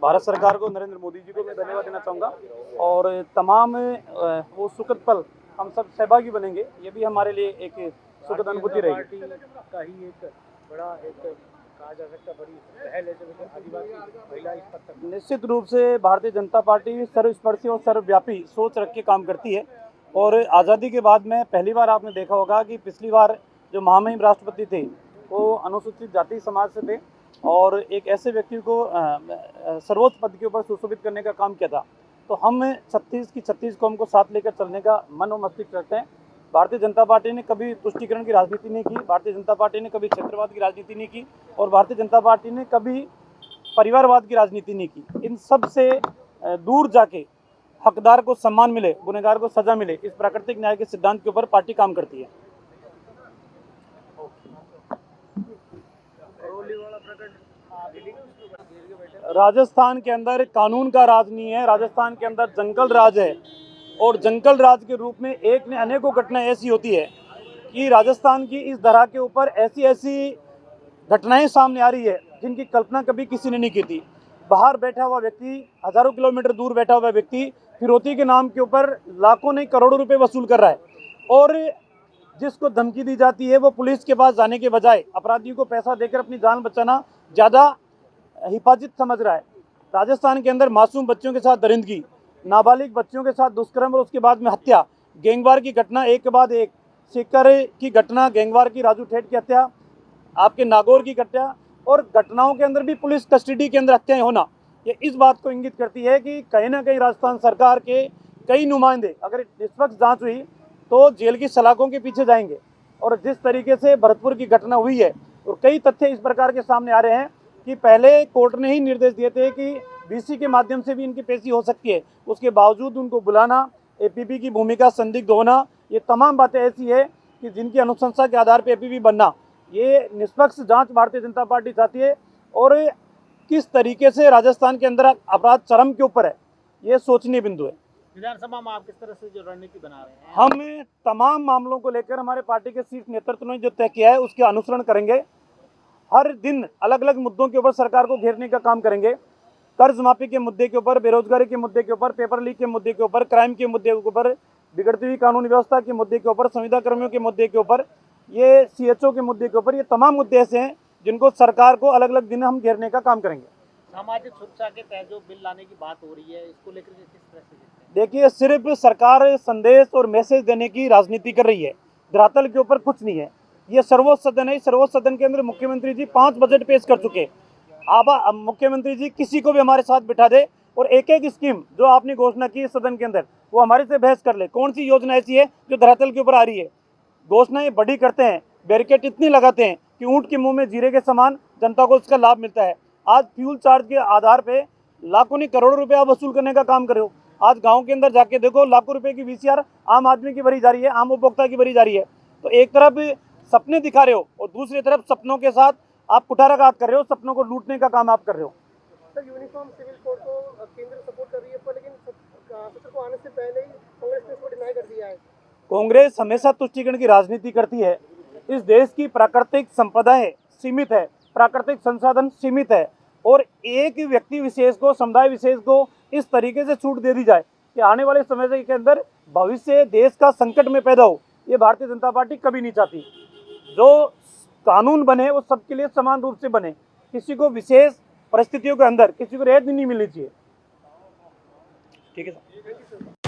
भारत सरकार को, नरेंद्र मोदी जी को मैं धन्यवाद देना चाहूँगा और तमाम वो सुखद पल हम सब सहभागी बनेंगे, ये भी हमारे लिए एक सुखद अनुभूति रहेगी। का ही एक बड़ा कहा जा सकता बड़ी पहल है जो आदिवासी महिला इस पद तक। निश्चित रूप से भारतीय जनता पार्टी सर्वस्पर्शी और सर्वव्यापी सोच रख के काम करती है और आज़ादी के बाद में पहली बार आपने देखा होगा कि पिछली बार जो महामहिम राष्ट्रपति थे वो अनुसूचित जाति समाज से थे और एक ऐसे व्यक्ति को सर्वोच्च पद के ऊपर सुशोभित करने का काम किया था। तो हम 36 कौम को साथ लेकर चलने का मन और मस्तिष्क रखते हैं। भारतीय जनता पार्टी ने कभी तुष्टीकरण की राजनीति नहीं की, भारतीय जनता पार्टी ने कभी क्षेत्रवाद की राजनीति नहीं की और भारतीय जनता पार्टी ने कभी परिवारवाद की राजनीति नहीं की। इन सब से दूर जाके हकदार को सम्मान मिले, गुनहगार को सजा मिले, इस प्राकृतिक न्याय के सिद्धांत के ऊपर पार्टी काम करती है। राजस्थान के अंदर कानून का राज नहीं है, राजस्थान के अंदर जंगल राज है और जंगल राज के रूप में एक ने अनेकों घटनाएं ऐसी होती है कि राजस्थान की इस धरा के ऊपर ऐसी ऐसी घटनाएं सामने आ रही है जिनकी कल्पना कभी किसी ने नहीं की थी। बाहर बैठा हुआ व्यक्ति, हजारों किलोमीटर दूर बैठा हुआ व्यक्ति फिरौती के नाम के ऊपर लाखों नहीं करोड़ों रुपए वसूल कर रहा है और जिसको धमकी दी जाती है वो पुलिस के पास जाने के बजाय अपराधियों को पैसा देकर अपनी जान बचाना ज़्यादा हिफाजत समझ रहा है। राजस्थान के अंदर मासूम बच्चों के साथ दरिंदगी, नाबालिग बच्चों के साथ दुष्कर्म और उसके बाद में हत्या, गैंगवार की घटना एक के बाद एक, सीकर की घटना, गैंगवार की राजू ठेठ की हत्या, आपके नागौर की हत्या और घटनाओं के अंदर भी पुलिस कस्टडी के अंदर हत्याएं होना, ये इस बात को इंगित करती है कि कहीं ना कहीं राजस्थान सरकार के कई नुमाइंदे अगर निष्पक्ष जांच हुई तो जेल की सलाखों के पीछे जाएंगे। और जिस तरीके से भरतपुर की घटना हुई है और कई तथ्य इस प्रकार के सामने आ रहे हैं कि पहले कोर्ट ने ही निर्देश दिए थे कि बीसी के माध्यम से भी इनकी पेशी हो सकती है, उसके बावजूद उनको बुलाना, एपीपी की भूमिका संदिग्ध होना, ये तमाम बातें ऐसी है कि जिनकी अनुशंसा के आधार पर एपीपी बनना, ये निष्पक्ष जांच भारतीय जनता पार्टी चाहती है। और किस तरीके से राजस्थान के अंदर अपराध चरम के ऊपर है, ये सोचनीय बिंदु है। विधानसभा में आप किस तरह से जो रणनीति बना रहे हैं? हम तमाम मामलों को लेकर हमारे पार्टी के शीर्ष नेतृत्व ने जो तय किया है उसके अनुसरण करेंगे। हर दिन अलग अलग मुद्दों के ऊपर सरकार को घेरने का काम करेंगे। कर्ज माफी के मुद्दे के ऊपर, बेरोजगारी के मुद्दे के ऊपर, पेपर लीक के मुद्दे के ऊपर, क्राइम के मुद्दे के ऊपर, बिगड़ती हुई कानून व्यवस्था के मुद्दे के ऊपर, संविदा कर्मियों के मुद्दे के ऊपर, ये सीएचओ के मुद्दे के ऊपर, ये तमाम मुद्दे ऐसे हैं जिनको सरकार को अलग अलग दिन हम घेरने का काम करेंगे। सामाजिक सुरक्षा के तहत जो बिल लाने की बात हो रही है, इसको लेकर किस तरह से देखिए, सिर्फ सरकार संदेश और मैसेज देने की राजनीति कर रही है, धरातल के ऊपर कुछ नहीं है। ये सर्वोच्च सदन है, सर्वोच्च सदन के अंदर मुख्यमंत्री जी 5 बजट पेश कर चुके। अब मुख्यमंत्री जी किसी को भी हमारे साथ बिठा दे और एक एक स्कीम जो आपने घोषणा की सदन के अंदर वो हमारे से बहस कर ले, कौन सी योजना ऐसी है जो धरातल के ऊपर आ रही है। घोषणाएं बड़ी करते हैं, बैरिकेड इतनी लगाते हैं कि ऊँट के मुँह में जीरे के समान जनता को उसका लाभ मिलता है। आज फ्यूल चार्ज के आधार पर लाखों नहीं करोड़ों रुपये आप वसूल करने का काम करे हो। आज गांव के अंदर जाके देखो, लाखों रुपए की वीसीआर आम आदमी की भरी जा रही है, आम उपभोक्ता की भरी जा रही है। तो एक तरफ सपने दिखा रहे हो और दूसरी तरफ सपनों के साथ आप कुठाराघात कर रहे हो, सपनों को लूटने का काम आप कर रहे हो। सर, यूनिफॉर्म सिविल कोड को केंद्र सपोर्ट कर रही है, पर लेकिन सत्र को आने से पहले ही कांग्रेस ने इसको डिनाई कर दिया है। कांग्रेस हमेशा तुष्टीकरण की राजनीति करती है। इस देश की प्राकृतिक संपदाएं सीमित है, प्राकृतिक संसाधन सीमित है और एक व्यक्ति विशेष को, समुदाय विशेष को इस तरीके से छूट दे दी जाए कि आने वाले समय के अंदर भविष्य देश का संकट में पैदा हो, ये भारतीय जनता पार्टी कभी नहीं चाहती। जो कानून बने वो सबके लिए समान रूप से बने, किसी को विशेष परिस्थितियों के अंदर किसी को रियायत नहीं मिलनी चाहिए। ठीक है सर।